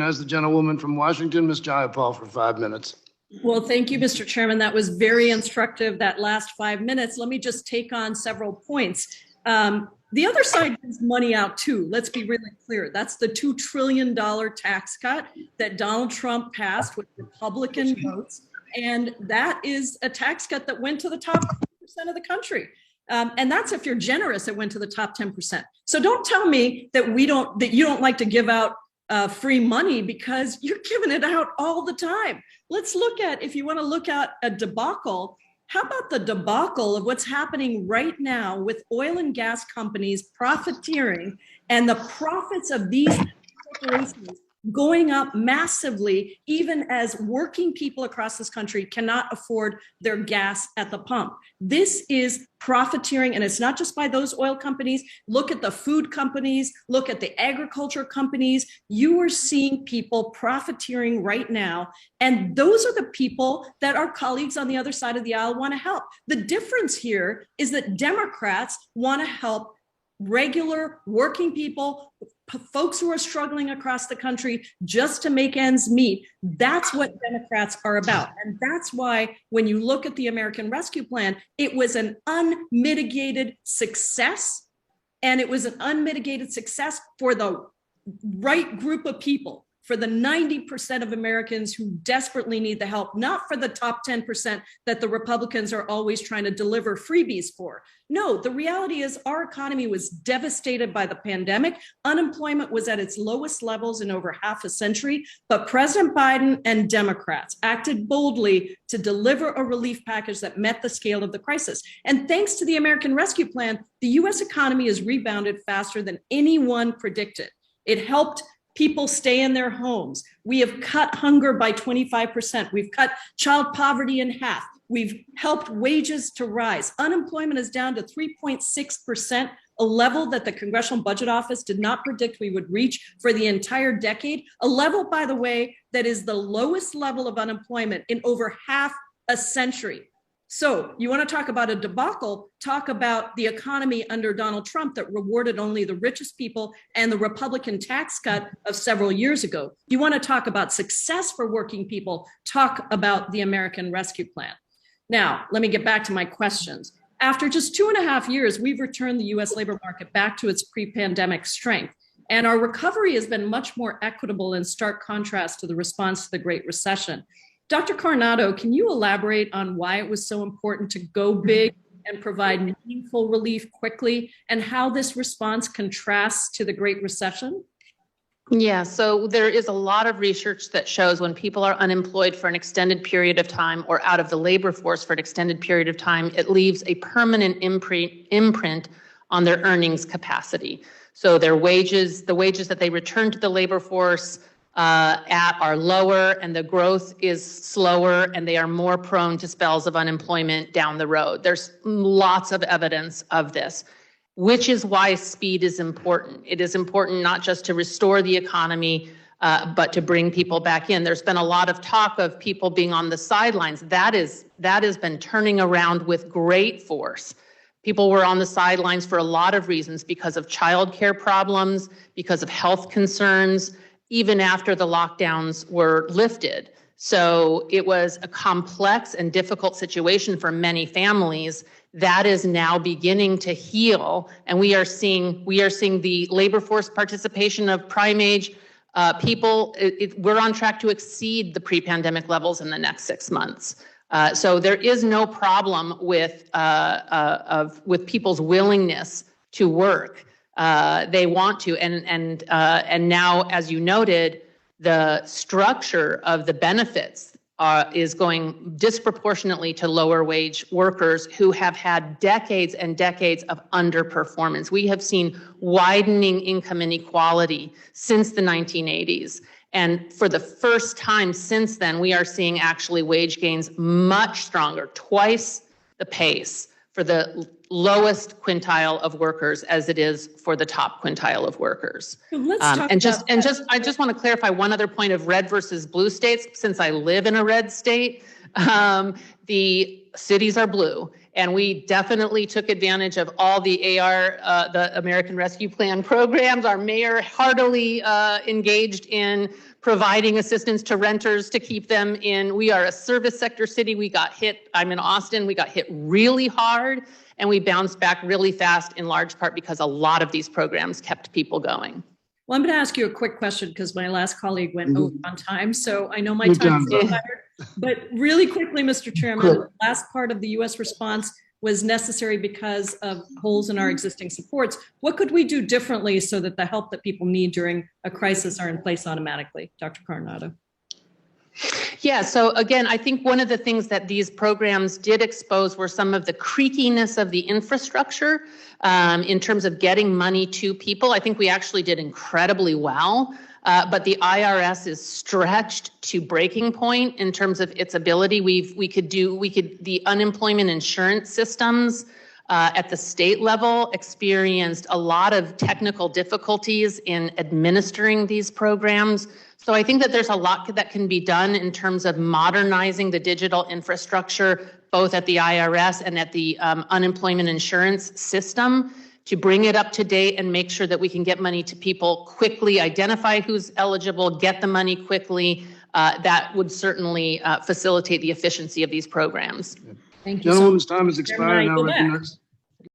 As the gentlewoman from Washington, Ms. Jayapal, for 5 minutes. Well, thank you, Mr. Chairman. That was very instructive, that last 5 minutes. Let me just take on several points. The other side gives money out too. Let's be really clear. That's the $2 trillion tax cut that Donald Trump passed with Republican votes. And that is a tax cut that went to the top 10% of the country. And that's if you're generous, it went to the top 10%. So don't tell me that you don't like to give out free money, because you're giving it out all the time. Let's look at, if you want to look at a debacle, how about the debacle of what's happening right now with oil and gas companies profiteering and the profits of these corporations going up massively, even as working people across this country cannot afford their gas at the pump. This is profiteering, and it's not just by those oil companies. Look at the food companies, look at the agriculture companies. You are seeing people profiteering right now, and those are the people that our colleagues on the other side of the aisle want to help. The difference here is that Democrats want to help regular working people, folks who are struggling across the country just to make ends meet. That's what Democrats are about. And that's why when you look at the American Rescue Plan, it was an unmitigated success. And it was an unmitigated success for the right group of people, for the 90% of Americans who desperately need the help, not for the top 10% that the Republicans are always trying to deliver freebies for. No, the reality is our economy was devastated by the pandemic. Unemployment was at its lowest levels in over half a century, but President Biden and Democrats acted boldly to deliver a relief package that met the scale of the crisis. And thanks to the American Rescue Plan, the US economy has rebounded faster than anyone predicted. It helped people stay in their homes. We have cut hunger by 25%. We've cut child poverty in half. We've helped wages to rise. Unemployment is down to 3.6%, a level that the Congressional Budget Office did not predict we would reach for the entire decade. A level, by the way, that is the lowest level of unemployment in over half a century. So you want to talk about a debacle, talk about the economy under Donald Trump that rewarded only the richest people and the Republican tax cut of several years ago. You want to talk about success for working people, talk about the American Rescue Plan. Now, let me get back to my questions. After just 2.5 years, we've returned the US labor market back to its pre-pandemic strength. And our recovery has been much more equitable in stark contrast to the response to the Great Recession. Dr. Coronado, can you elaborate on why it was so important to go big and provide meaningful relief quickly, and how this response contrasts to the Great Recession? Yeah, so there is a lot of research that shows when people are unemployed for an extended period of time or out of the labor force for an extended period of time, it leaves a permanent imprint on their earnings capacity. So their wages, the wages that they return to the labor force at are lower, and the growth is slower, and they are more prone to spells of unemployment down the road. There's lots of evidence of this, which is why speed is important. It is important not just to restore the economy, but to bring people back in. There's been a lot of talk of people being on the sidelines. That has been turning around with great force. People were on the sidelines for a lot of reasons, because of childcare problems, because of health concerns, even after the lockdowns were lifted. So it was a complex and difficult situation for many families. That is now beginning to heal, and we are seeing the labor force participation of prime age people. We're on track to exceed the pre-pandemic levels in the next 6 months. So there is no problem with people's willingness to work. They want to, and now, as you noted, the structure of the benefits is going disproportionately to lower wage workers who have had decades and decades of underperformance. We have seen widening income inequality since the 1980s. And for the first time since then, we are seeing actually wage gains much stronger, twice the pace for the lowest quintile of workers as it is for the top quintile of workers. I just want to clarify one other point of red versus blue states, since I live in a red state. The cities are blue. And we definitely took advantage of all the the American Rescue Plan programs. Our mayor heartily engaged in providing assistance to renters to keep them in. We are a service sector city. We got hit, I'm in Austin, we got hit really hard, and we bounced back really fast in large part because a lot of these programs kept people going. Well, I'm going to ask you a quick question because my last colleague went over on time. So I know my Good time is time. expired. But really quickly, Mr. Chairman, the last part of the U.S. response was necessary because of holes in our existing supports. What could we do differently so that the help that people need during a crisis are in place automatically? Dr. Coronado. Yeah, so again, I think one of the things that these programs did expose were some of the creakiness of the infrastructure in terms of getting money to people. I think we actually did incredibly well, but the IRS is stretched to breaking point in terms of its ability. The unemployment insurance systems at the state level experienced a lot of technical difficulties in administering these programs. So I think that there's a lot that can be done in terms of modernizing the digital infrastructure, both at the IRS and at the unemployment insurance system, to bring it up to date and make sure that we can get money to people quickly, identify who's eligible, get the money quickly. That would certainly facilitate the efficiency of these programs. Thank you. Gentlewoman's time has expired. Chairman, I Now yield back. recognize